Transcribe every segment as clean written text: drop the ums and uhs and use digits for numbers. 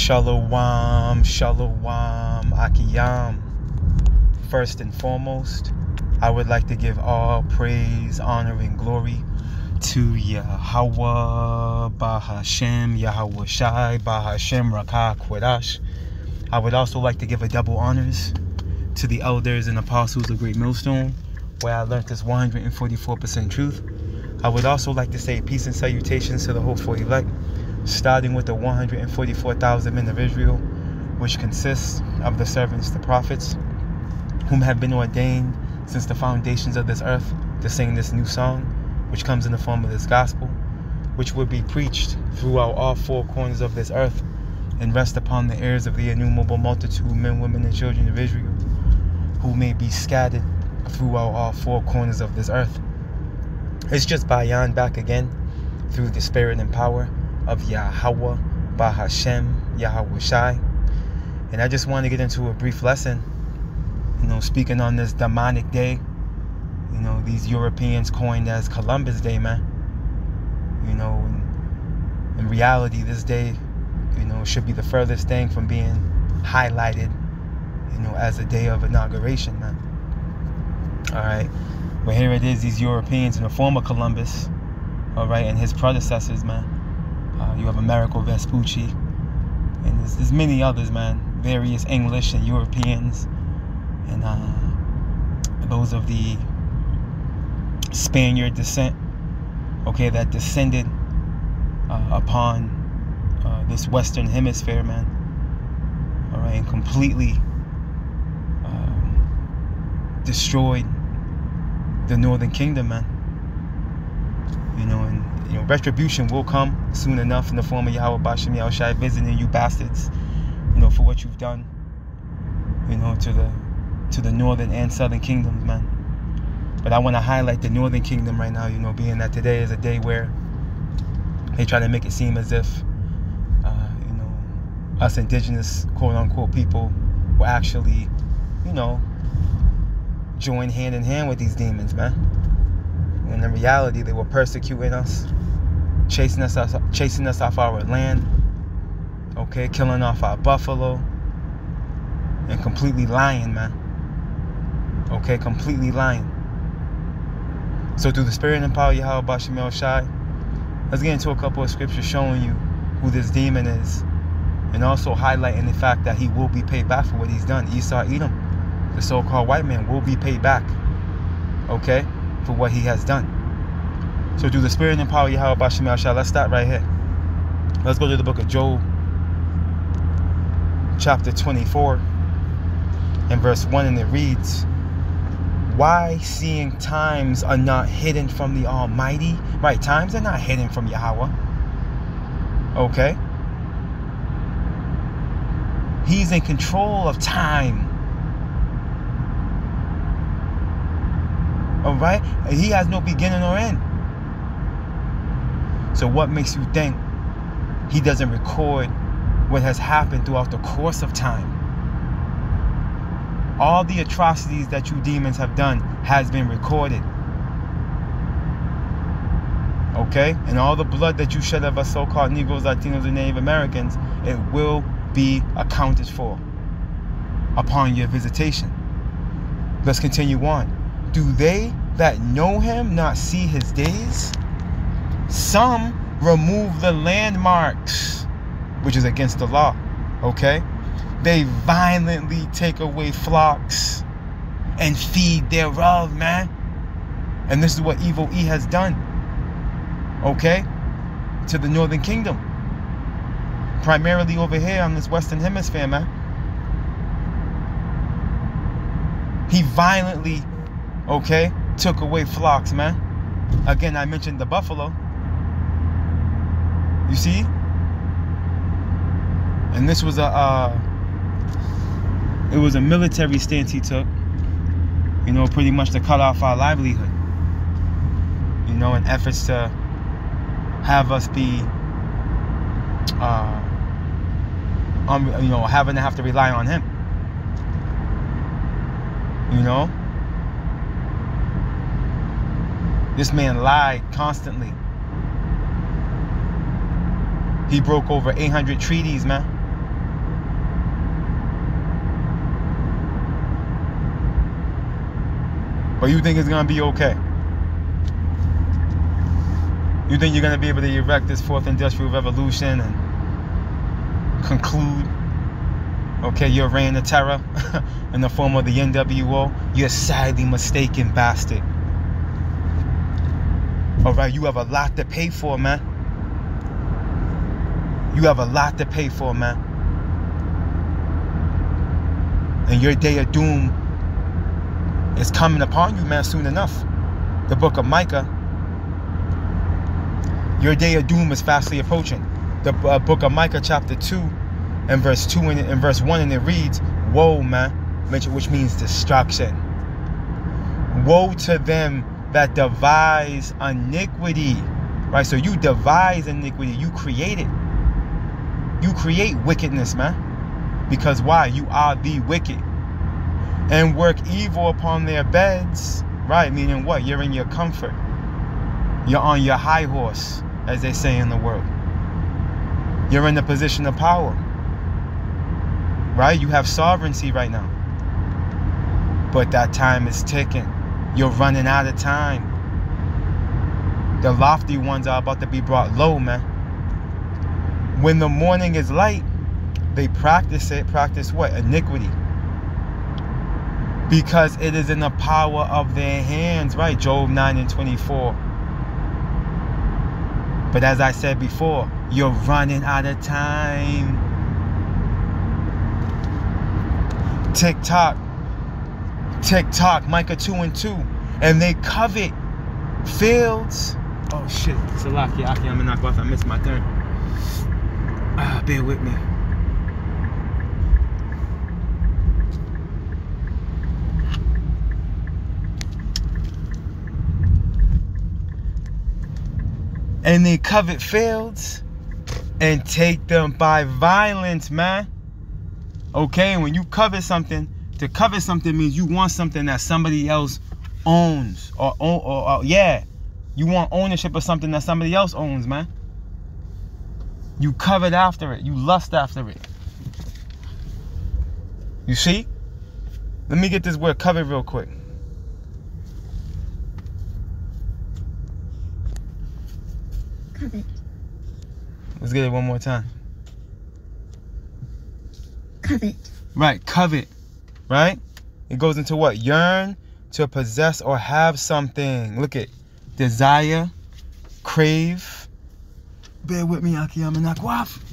Shalom, shalom, akiyam. First and foremost, I would like to give all praise, honor, and glory to Yahweh, Bahashem, Yahweh Shai, Bahashem, Rakah, Kwadash. I would also like to give a double honors to the elders and apostles of Great Millstone, where I learned this 144% truth. I would also like to say peace and salutations to the hopeful elect, starting with the 144,000 men of Israel, which consists of the servants, the prophets, whom have been ordained since the foundations of this earth to sing this new song, which comes in the form of this gospel, which will be preached throughout all four corners of this earth and rest upon the ears of the innumerable multitude, men, women, and children of Israel, who may be scattered throughout all four corners of this earth. It's just Bayan back again through the spirit and power of Yahweh, Bahashem, Yahweh Shai. And I just want to get into a brief lesson, speaking on this demonic day, these Europeans coined as Columbus Day, man. In reality, this day, should be the furthest thing from being highlighted, as a day of inauguration, man. All right. But here it is, these Europeans in the form of Columbus, all right, and his predecessors, man. You have Americo Vespucci, and there's many others, man. Various English and Europeans, and those of the Spaniard descent, okay, that descended upon this Western Hemisphere, man. All right, and completely destroyed the Northern Kingdom, man. And retribution will come soon enough in the form of Yahweh Bashem Yahweh Shai visiting you bastards, for what you've done, to the Northern and Southern Kingdoms, man. But I want to highlight the Northern Kingdom right now, being that today is a day where they try to make it seem as if, us indigenous, quote-unquote, people will actually, join hand in hand with these demons, man. And in reality, they were persecuting us, chasing us off our land, okay, killing off our buffalo, and completely lying, man. Okay, completely lying. So through the spirit and power of Yahweh Bashem Yahweh Shai, let's get into a couple of scriptures showing you who this demon is, and also highlighting the fact that he will be paid back for what he's done. Esau, Edom, the so-called white man, will be paid back, okay, for what he has done. So through the spirit and power of Yahweh Bashem Yahweh Shai, let's start right here. Let's go to the book of Job, chapter 24, and verse 1, and it reads, "Why, seeing times are not hidden from the Almighty?" Right, times are not hidden from Yahweh. Okay? He's in control of time. All right? And he has no beginning or end. So what makes you think he doesn't record what has happened throughout the course of time? All the atrocities that you demons have done has been recorded. Okay? And all the blood that you shed of us so-called Negroes, Latinos, and Native Americans, it will be accounted for upon your visitation. Let's continue on. Do they that know him not see his days? Some remove the landmarks, which is against the law. Okay? They violently take away flocks and feed thereof, man. And this is what Evil E has done, okay, to the Northern Kingdom. Primarily over here on this Western Hemisphere, man. He violently, okay, took away flocks, man. Again, I mentioned the buffalo. You see? And this was it was a military stance he took, pretty much to cut off our livelihood, in efforts to have us be, having to have to rely on him, This man lied constantly. He broke over 800 treaties, man. Or you think it's going to be okay? You think you're going to be able to erect this fourth industrial revolution and conclude, okay, your reign of terror in the form of the NWO? You're sadly mistaken, bastard. Alright, you have a lot to pay for, man. You have a lot to pay for, man. And your day of doom is coming upon you, man, soon enough. The book of Micah. Your day of doom is fastly approaching. The book of Micah chapter 2 and verse 2 and verse 1, and it reads, woe, man, which means destruction. Woe to them that devise iniquity. Right, so you devise iniquity. You create it. You create wickedness, man. Because why? You are the wicked. And work evil upon their beds. Right, meaning what? You're in your comfort. You're on your high horse, as they say in the world. You're in the position of power. Right? You have sovereignty right now. But that time is ticking. You're running out of time. The lofty ones are about to be brought low, man. When the morning is light, they practice it. Practice what? Iniquity. Because it is in the power of their hands, right? Job 9 and 24. But as I said before, you're running out of time. Tick tock. Tick tock. Micah 2 and 2. And they covet fields. Oh shit. Salaki, I'm gonna knock off. I missed my turn. Bear with me. And they covet fields and take them by violence, man. Okay, when you covet something, to covet something means you want something that somebody else owns. Or yeah, you want ownership of something that somebody else owns, man. You covet after it. You lust after it. You see? Let me get this word covet real quick. Covet. Let's get it one more time. Covet. Right, covet. Right? It goes into what? Yearn to possess or have something. Look at desire, crave. Bear with me, Aki. I'm gonna knock off.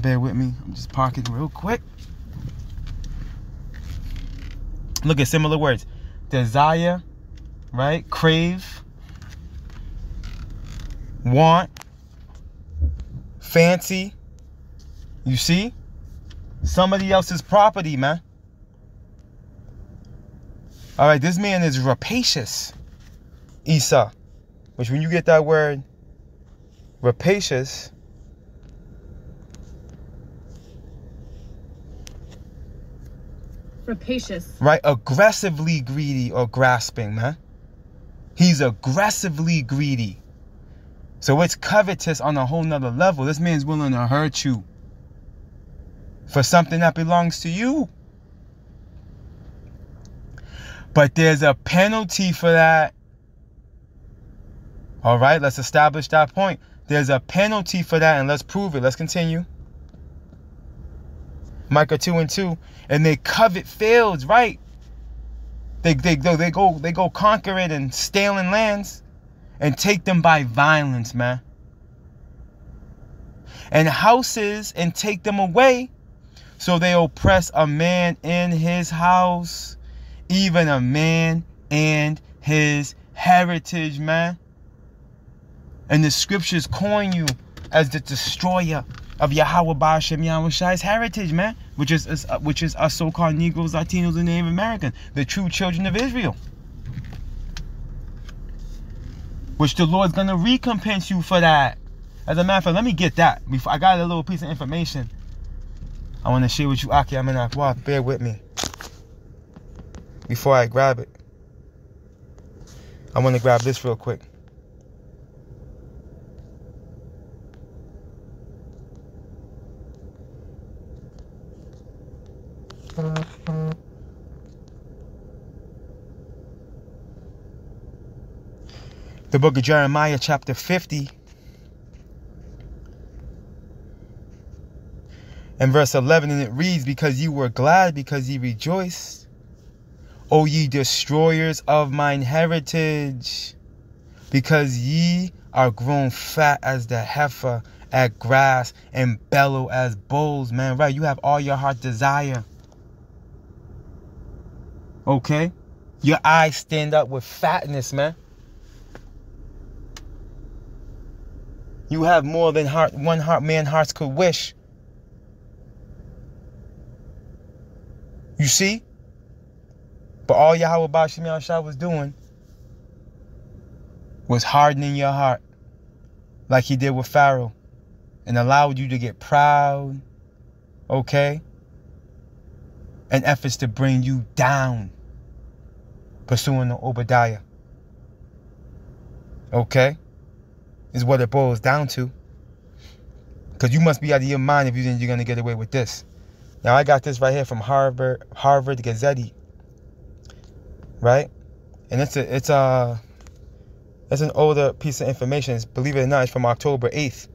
Bear with me. I'm just parking real quick. Look at similar words. Desire, right? Crave, want, fancy. You see? Somebody else's property, man. All right, this man is rapacious. Esau. Which when you get that word rapacious, right? Aggressively greedy or grasping, man. He's aggressively greedy. So it's covetous on a whole nother level. This man's willing to hurt you for something that belongs to you. But there's a penalty for that. All right, let's establish that point. There's a penalty for that, and let's prove it. Let's continue. Micah 2 and 2. And they covet fields, right? They go conquer it and stealing lands and take them by violence, man. And houses and take them away. So they oppress a man in his house, even a man and his heritage, man. And the scriptures coin you as the destroyer of Yahweh Ba'ashem Yahushai's heritage, man. Which is us so-called Negroes, Latinos, and Native Americans. The true children of Israel. Which the Lord's going to recompense you for that. As a matter of fact, let me get that. Before I got a little piece of information I want to share with you, Aki. I'm gonna walk. Bear with me. Before I grab it, I want to grab this real quick. The book of Jeremiah, chapter 50, and verse 11, and it reads, because ye were glad, because ye rejoiced, O ye destroyers of mine heritage, because ye are grown fat as the heifer at grass and bellow as bulls. Man, right, you have all your heart desire. Okay? Your eyes stand up with fatness, man. You have more than one heart man hearts could wish. You see? But all Yahweh Bashim Yahshua was doing was hardening your heart like he did with Pharaoh and allowed you to get proud, okay? And efforts to bring you down, pursuing the Obadiah. Okay? Is what it boils down to. Because you must be out of your mind if you think you're going to get away with this. Now, I got this right here from Harvard Gazette, right? And it's an older piece of information. Believe it or not, it's from October 8th,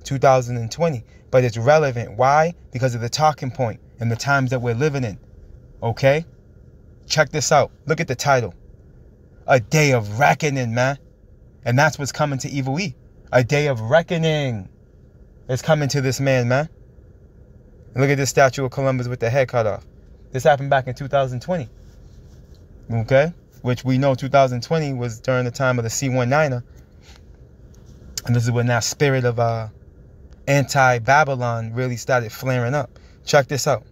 2020. But it's relevant. Why? Because of the talking point and the times that we're living in. Okay? Check this out. Look at the title. A day of reckoning, man. And that's what's coming to Evil E. A day of reckoning is coming to this man, man. And look at this statue of Columbus with the head cut off. This happened back in 2020. Okay? Which we know 2020 was during the time of the C-19er. And this is when that spirit of anti-Babylon really started flaring up. Check this out.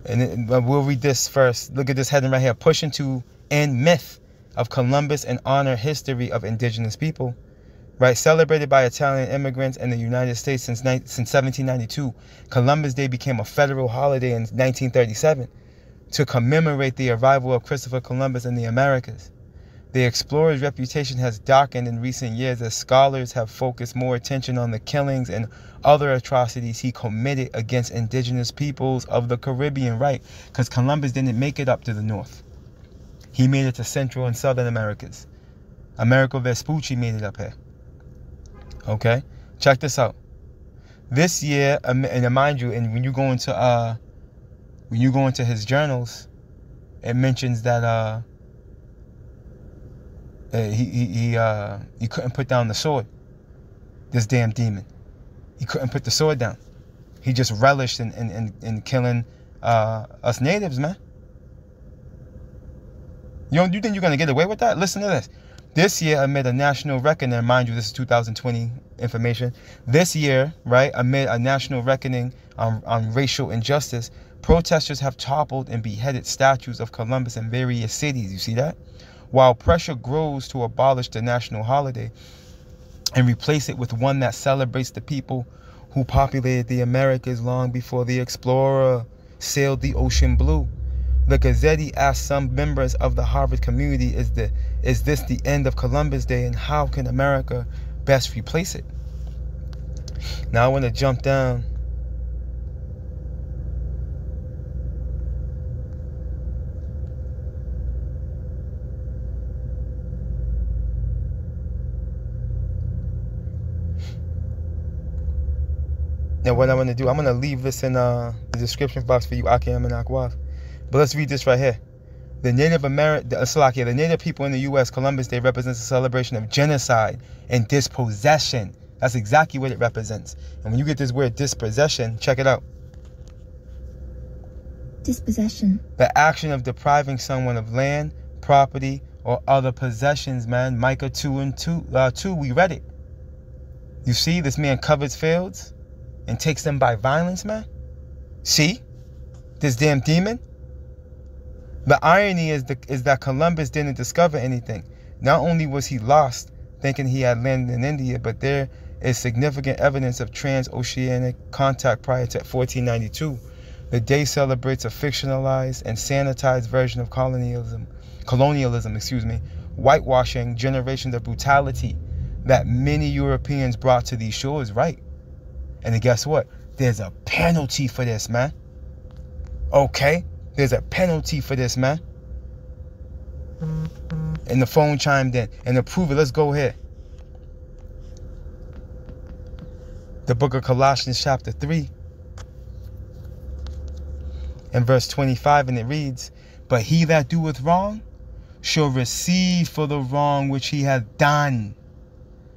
And we'll read this first. Look at this heading right here. Pushing to end myth of Columbus and honor history of indigenous people. Right, celebrated by Italian immigrants in the United States since 1792. Columbus Day became a federal holiday in 1937 to commemorate the arrival of Christopher Columbus in the Americas. The explorer's reputation has darkened in recent years as scholars have focused more attention on the killings and other atrocities he committed against indigenous peoples of the Caribbean, right? Because Columbus didn't make it up to the north. He made it to Central and Southern Americas. Americo Vespucci made it up here. Okay, check this out. This year, and mind you, and when you go into his journals, it mentions that he couldn't put down the sword. This damn demon, he couldn't put the sword down. He just relished in killing us natives, man. You think you're gonna get away with that? Listen to this. This year, amid a national reckoning, mind you, this is 2020 information. This year, right, amid a national reckoning on racial injustice, protesters have toppled and beheaded statues of Columbus in various cities. You see that? While pressure grows to abolish the national holiday and replace it with one that celebrates the people who populated the Americas long before the explorer sailed the ocean blue. The Gazette asked some members of the Harvard community, is this the end of Columbus Day, and how can America best replace it? Now I want to jump down. Now what I want to do, I'm going to leave this in the description box for you, Akim and Akwaf. But let's read this right here. The Native people in the U.S., Columbus Day represents a celebration of genocide and dispossession. That's exactly what it represents. And when you get this word dispossession, check it out. Dispossession. The action of depriving someone of land, property, or other possessions, man. Micah 2:2, we read it. You see, this man covers fields and takes them by violence, man. See? This damn demon. The irony is that Columbus didn't discover anything. Not only was he lost, thinking he had landed in India, but there is significant evidence of transoceanic contact prior to 1492. The day celebrates a fictionalized and sanitized version of colonialism, whitewashing generations of brutality that many Europeans brought to these shores, right? And then guess what? There's a penalty for this, man. Okay? There's a penalty for this, man. And the phone chimed in. And to prove it, let's go here. The book of Colossians chapter 3 and verse 25, and it reads, "But he that doeth wrong shall receive for the wrong which he hath done.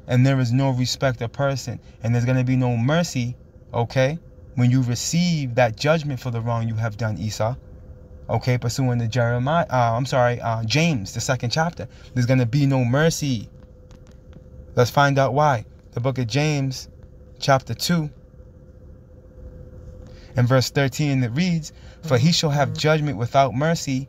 And there is no respect of person." And there's going to be no mercy, okay, when you receive that judgment for the wrong you have done, Esau. Okay, pursuant to James, the 2nd chapter. There's going to be no mercy. Let's find out why. The book of James, chapter 2, and verse 13, it reads, "For he shall have judgment without mercy,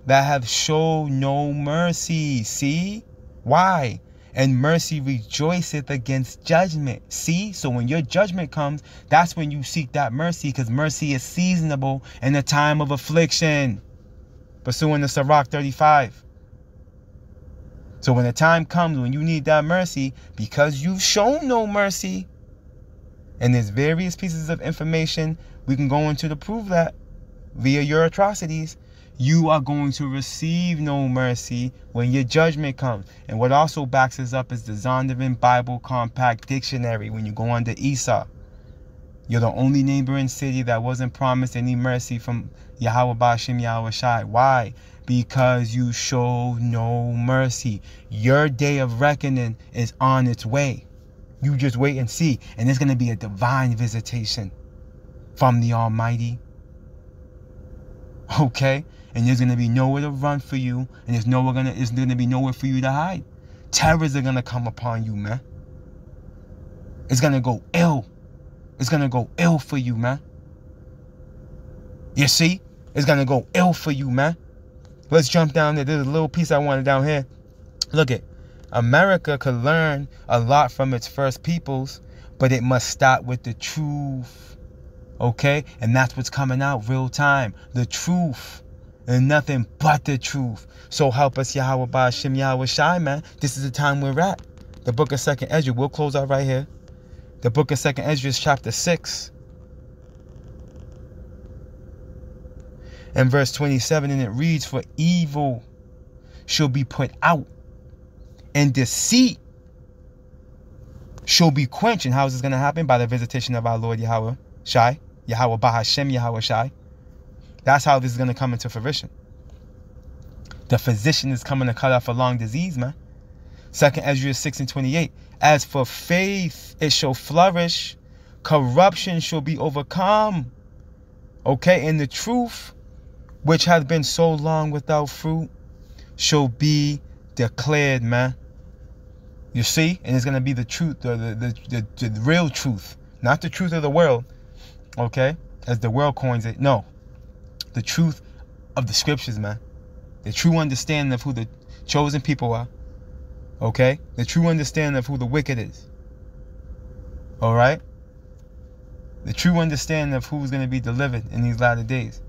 that hath showed no mercy." See? Why? "And mercy rejoiceth against judgment." See? So when your judgment comes, that's when you seek that mercy, because mercy is seasonable in a time of affliction. Pursuant to Sirach 35. So when the time comes when you need that mercy, because you've shown no mercy, and there's various pieces of information we can go into to prove that via your atrocities, you are going to receive no mercy when your judgment comes. And what also backs us up is the Zondervan Bible Compact Dictionary. When you go under Esau, you're the only neighboring city that wasn't promised any mercy from Yahweh Ba'ashem Yahweh Shai. Why? Because you showed no mercy. Your day of reckoning is on its way. You just wait and see. And there's going to be a divine visitation from the Almighty. Okay? And there's going to be nowhere to run for you. And there's going to be nowhere for you to hide. Terrors are going to come upon you, man. It's going to go ill. It's going to go ill for you, man. You see? It's going to go ill for you, man. Let's jump down there. There's a little piece I wanted down here. Look it. America could learn a lot from its first peoples, but it must start with the truth. Okay? And that's what's coming out real time. The truth. And nothing but the truth. So help us, Yahweh Ba'ashem Yahweh Shai, man. This is the time we're at. The book of 2nd Ezra. We'll close out right here. The book of 2nd Ezra is chapter 6. And verse 27. And it reads, "For evil shall be put out, and deceit shall be quenched." And how is this going to happen? By the visitation of our Lord Yahweh Shai. Yahweh Ba'ashem Yahweh Shai. That's how this is going to come into fruition. The physician is coming to cut off a long disease, man. 2nd Ezra 6 and 28. "As for faith, it shall flourish. Corruption shall be overcome." Okay, and the truth, which hath been so long without fruit, shall be declared, man. You see? And it's going to be the truth, the real truth. Not the truth of the world, okay, as the world coins it. No. The truth of the scriptures, man. The true understanding of who the chosen people are. Okay? The true understanding of who the wicked is. Alright? The true understanding of who's going to be delivered in these latter days.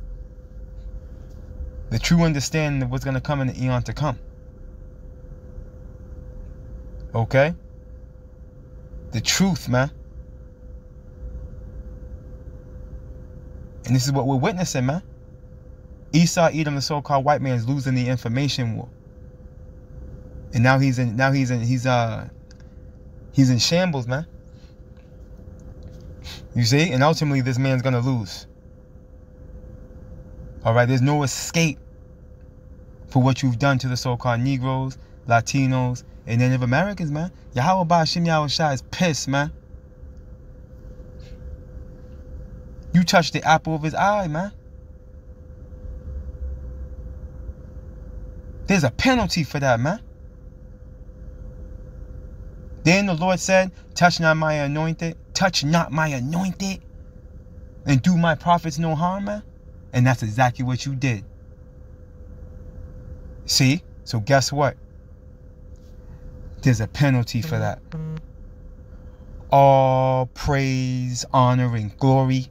The true understanding of what's going to come in the eon to come. Okay? The truth, man. And this is what we're witnessing, man. Esau, Edom, the so-called white man, is losing the information war. And now he's in shambles, man. You see? And ultimately this man's gonna lose. Alright, there's no escape for what you've done to the so-called Negroes, Latinos, and Native Americans, man. Yahweh Ba'ashem Yahweh Shai is pissed, man. You touched the apple of his eye, man. There's a penalty for that, man. Then the Lord said, touch not my anointed, and do my prophets no harm, man. And that's exactly what you did. See? So guess what? There's a penalty for that. All praise, honor, and glory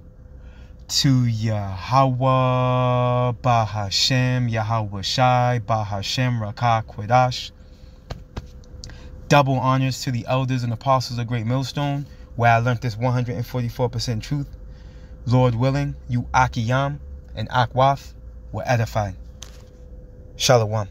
to Yahweh Ba'ashem Yahweh Shai Ba'ashem Rakah Quadash. Double honors to the elders and apostles of Great Millstone, where I learned this 144% truth. Lord willing, you Akiyam and Akwaf were edified. Shalom.